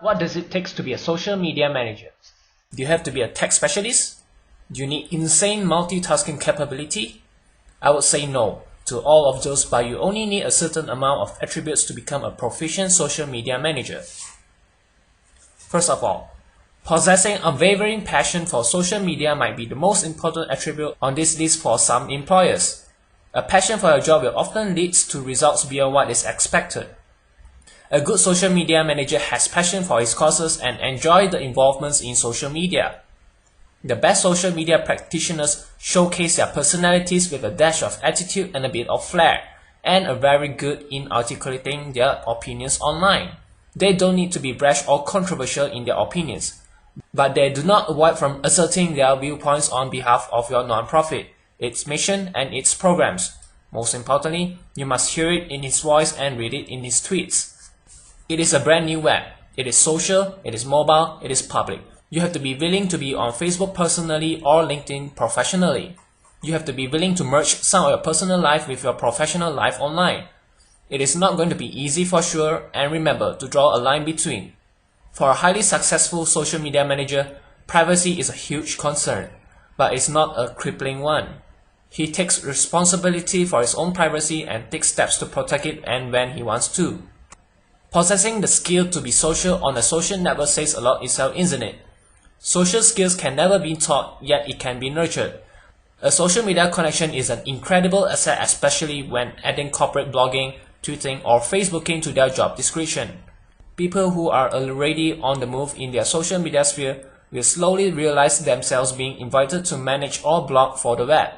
What does it take to be a social media manager? Do you have to be a tech specialist? Do you need insane multitasking capability? I would say no to all of those, but you only need a certain amount of attributes to become a proficient social media manager. First of all, possessing unwavering passion for social media might be the most important attribute on this list for some employers. A passion for your job will often lead to results beyond what is expected. A good social media manager has passion for his causes and enjoys the involvements in social media. The best social media practitioners showcase their personalities with a dash of attitude and a bit of flair, and are very good in articulating their opinions online. They don't need to be brash or controversial in their opinions, but they do not avoid from asserting their viewpoints on behalf of your non-profit, its mission, and its programs. Most importantly, you must hear it in his voice and read it in his tweets. It is a brand new web. It is social, it is mobile, it is public. You have to be willing to be on Facebook personally or LinkedIn professionally. You have to be willing to merge some of your personal life with your professional life online. It is not going to be easy for sure, and remember to draw a line between. For a highly successful social media manager, privacy is a huge concern, but it's not a crippling one. He takes responsibility for his own privacy and takes steps to protect it and when he wants to. Possessing the skill to be social on a social network says a lot itself, isn't it? Social skills can never be taught, yet it can be nurtured. A social media connection is an incredible asset, especially when adding corporate blogging, tweeting, or Facebooking to their job description. People who are already on the move in their social media sphere will slowly realize themselves being invited to manage or blog for the web.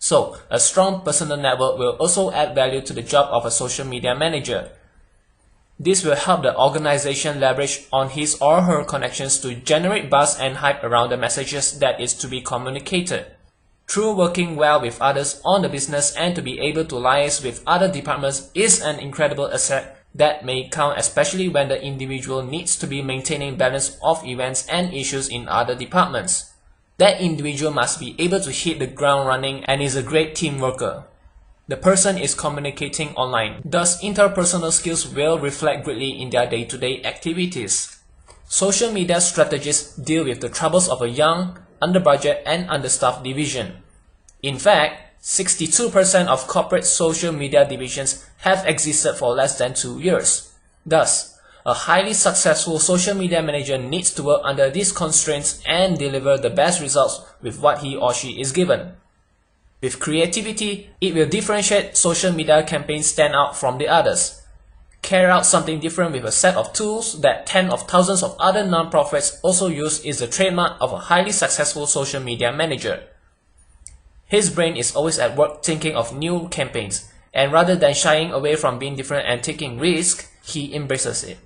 So, a strong personal network will also add value to the job of a social media manager. This will help the organization leverage on his or her connections to generate buzz and hype around the messages that is to be communicated. Through working well with others on the business and to be able to liaise with other departments is an incredible asset that may count, especially when the individual needs to be maintaining balance of events and issues in other departments. That individual must be able to hit the ground running and is a great team worker. The person is communicating online, thus interpersonal skills will reflect greatly in their day-to-day activities. Social media strategists deal with the troubles of a young, under-budget and understaffed division. In fact, 62% of corporate social media divisions have existed for less than 2 years. Thus, a highly successful social media manager needs to work under these constraints and deliver the best results with what he or she is given. With creativity, it will differentiate social media campaigns stand out from the others. Carry out something different with a set of tools that tens of thousands of other non-profits also use is the trademark of a highly successful social media manager. His brain is always at work thinking of new campaigns, and rather than shying away from being different and taking risks, he embraces it.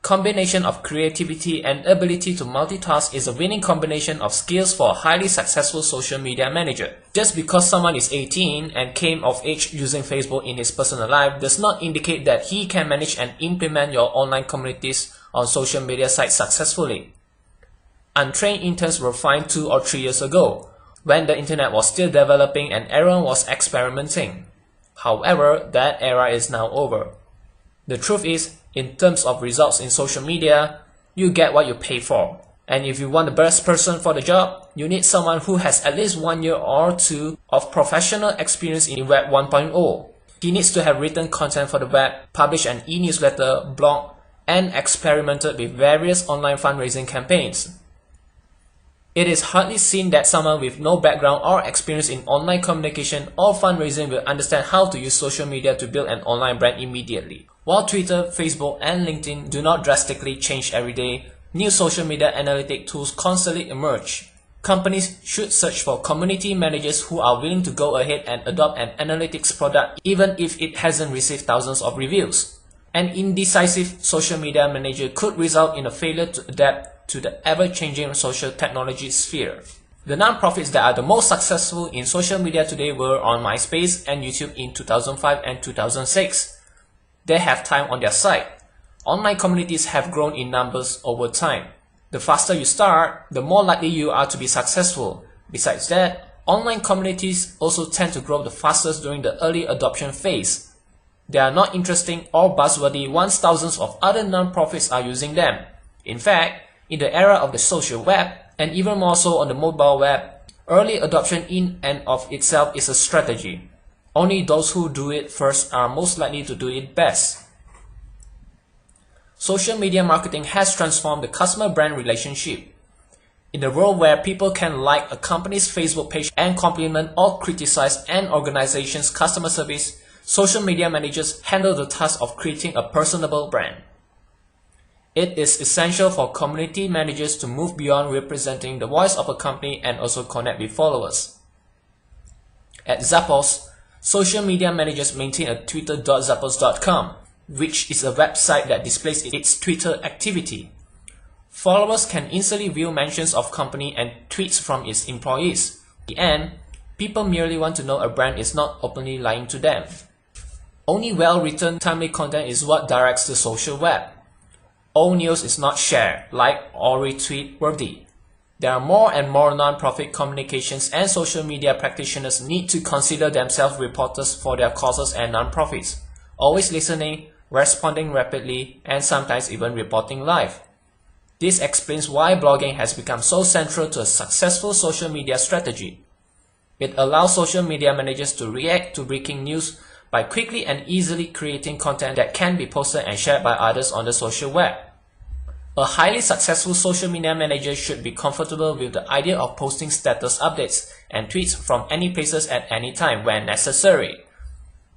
Combination of creativity and ability to multitask is a winning combination of skills for a highly successful social media manager. Just because someone is 18 and came of age using Facebook in his personal life does not indicate that he can manage and implement your online communities on social media sites successfully. Untrained interns were fine 2 or 3 years ago, when the internet was still developing and everyone was experimenting. However, that era is now over. The truth is, in terms of results in social media, you get what you pay for. And if you want the best person for the job, you need someone who has at least 1 year or 2 of professional experience in Web 1.0. He needs to have written content for the web, published an e-newsletter, blog, and experimented with various online fundraising campaigns. It is hardly seen that someone with no background or experience in online communication or fundraising will understand how to use social media to build an online brand immediately. While Twitter, Facebook, and LinkedIn do not drastically change every day, new social media analytic tools constantly emerge. Companies should search for community managers who are willing to go ahead and adopt an analytics product even if it hasn't received thousands of reviews. An indecisive social media manager could result in a failure to adapt to the ever-changing social technology sphere. The non-profits that are the most successful in social media today were on MySpace and YouTube in 2005 and 2006. They have time on their side. Online communities have grown in numbers over time. The faster you start, the more likely you are to be successful. Besides that, online communities also tend to grow the fastest during the early adoption phase. They are not interesting or buzzworthy once thousands of other non-profits are using them. In fact, in the era of the social web, and even more so on the mobile web, early adoption in and of itself is a strategy. Only those who do it first are most likely to do it best. Social media marketing has transformed the customer-brand relationship. In a world where people can like a company's Facebook page and compliment or criticize an organization's customer service, social media managers handle the task of creating a personable brand. It is essential for community managers to move beyond representing the voice of a company and also connect with followers. At Zappos, social media managers maintain a twitter.zappos.com, which is a website that displays its Twitter activity. Followers can instantly view mentions of company and tweets from its employees. In the end, people merely want to know a brand is not openly lying to them. Only well-written, timely content is what directs the social web. All news is not share, like, or retweet worthy. There are more and more non-profit communications and social media practitioners need to consider themselves reporters for their causes and non-profits, always listening, responding rapidly, and sometimes even reporting live. This explains why blogging has become so central to a successful social media strategy. It allows social media managers to react to breaking news by quickly and easily creating content that can be posted and shared by others on the social web. A highly successful social media manager should be comfortable with the idea of posting status updates and tweets from any places at any time when necessary.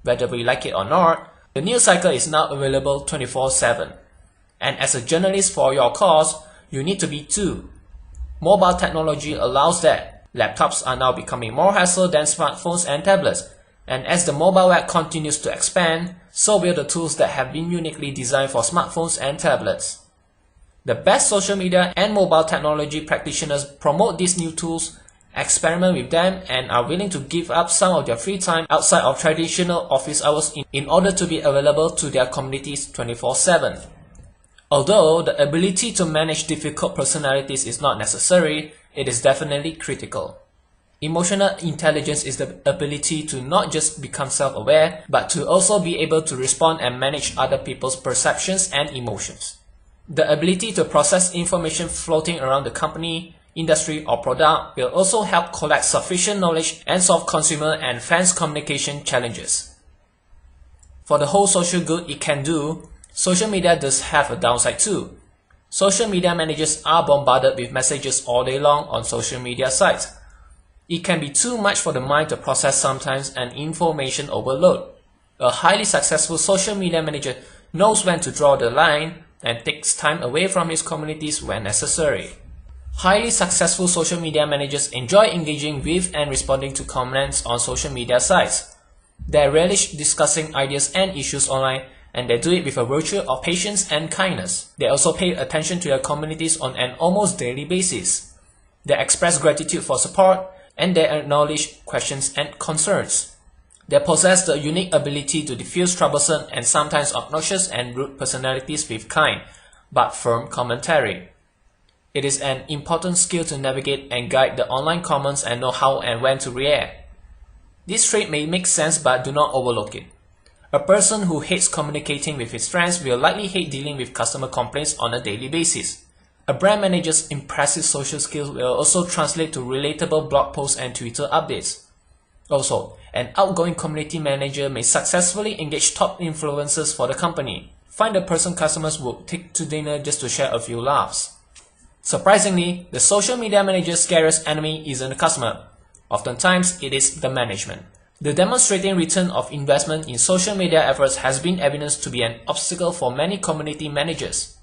Whether we like it or not, the news cycle is now available 24/7. And as a journalist for your cause, you need to be too. Mobile technology allows that. Laptops are now becoming more hassle than smartphones and tablets. And as the mobile web continues to expand, so will the tools that have been uniquely designed for smartphones and tablets. The best social media and mobile technology practitioners promote these new tools, experiment with them, and are willing to give up some of their free time outside of traditional office hours in order to be available to their communities 24/7. Although the ability to manage difficult personalities is not necessary, it is definitely critical. Emotional intelligence is the ability to not just become self-aware, but to also be able to respond and manage other people's perceptions and emotions. The ability to process information floating around the company, industry, or product will also help collect sufficient knowledge and solve consumer and fans communication challenges. For the whole social good it can do, social media does have a downside too. Social media managers are bombarded with messages all day long on social media sites. It can be too much for the mind to process sometimes and information overload. A highly successful social media manager knows when to draw the line and takes time away from his communities when necessary. Highly successful social media managers enjoy engaging with and responding to comments on social media sites. They relish discussing ideas and issues online, and they do it with a virtue of patience and kindness. They also pay attention to their communities on an almost daily basis. They express gratitude for support, and they acknowledge questions and concerns. They possess the unique ability to diffuse troublesome and sometimes obnoxious and rude personalities with kind, but firm commentary. It is an important skill to navigate and guide the online comments and know how and when to react. This trait may make sense, but do not overlook it. A person who hates communicating with his friends will likely hate dealing with customer complaints on a daily basis. A brand manager's impressive social skills will also translate to relatable blog posts and Twitter updates. Also, an outgoing community manager may successfully engage top influencers for the company. Find a person customers would take to dinner just to share a few laughs. Surprisingly, the social media manager's scariest enemy isn't the customer. Oftentimes, it is the management. The demonstrating return of investment in social media efforts has been evidenced to be an obstacle for many community managers.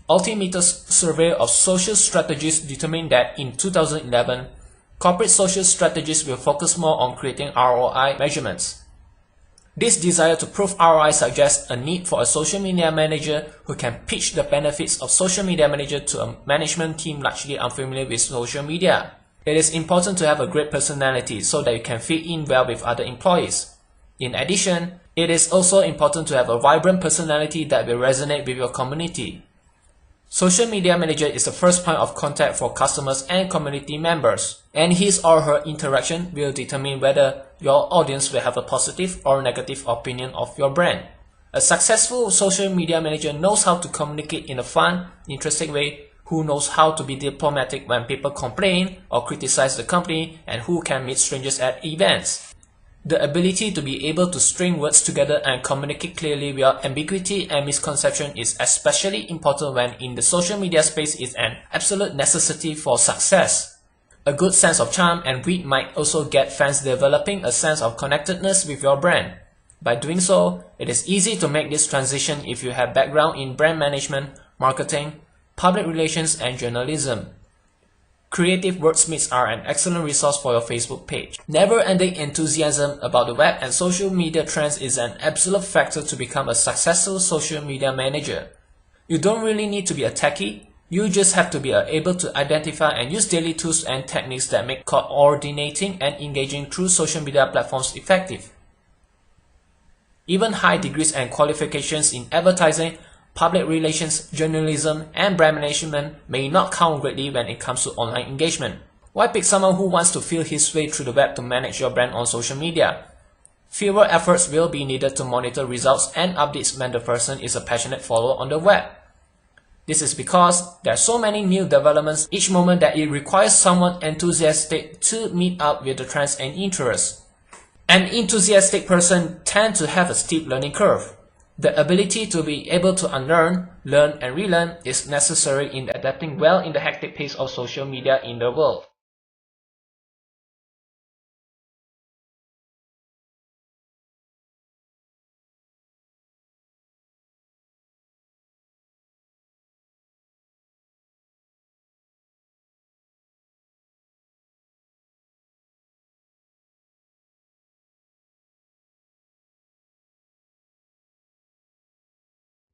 Altimeter's survey of social strategies determined that in 2011, corporate social strategies will focus more on creating ROI measurements. This desire to prove ROI suggests a need for a social media manager who can pitch the benefits of social media manager to a management team largely unfamiliar with social media. It is important to have a great personality so that you can fit in well with other employees. In addition, it is also important to have a vibrant personality that will resonate with your community. Social media manager is the first point of contact for customers and community members, and his or her interaction will determine whether your audience will have a positive or negative opinion of your brand. A successful social media manager knows how to communicate in a fun, interesting way, who knows how to be diplomatic when people complain or criticize the company, and who can meet strangers at events. The ability to be able to string words together and communicate clearly without ambiguity and misconception is especially important when in the social media space is an absolute necessity for success. A good sense of charm and wit might also get fans developing a sense of connectedness with your brand. By doing so, it is easy to make this transition if you have background in brand management, marketing, public relations, and journalism. Creative wordsmiths are an excellent resource for your Facebook page. Never-ending enthusiasm about the web and social media trends is an absolute factor to become a successful social media manager. You don't really need to be a techie, you just have to be able to identify and use daily tools and techniques that make coordinating and engaging through social media platforms effective. Even high degrees and qualifications in advertising, public relations, journalism, and brand management may not count greatly when it comes to online engagement. Why pick someone who wants to feel his way through the web to manage your brand on social media? Fewer efforts will be needed to monitor results and updates when the person is a passionate follower on the web. This is because there are so many new developments each moment that it requires someone enthusiastic to meet up with the trends and interests. An enthusiastic person tends to have a steep learning curve. The ability to be able to unlearn, learn, and relearn is necessary in adapting well in the hectic pace of social media in the world.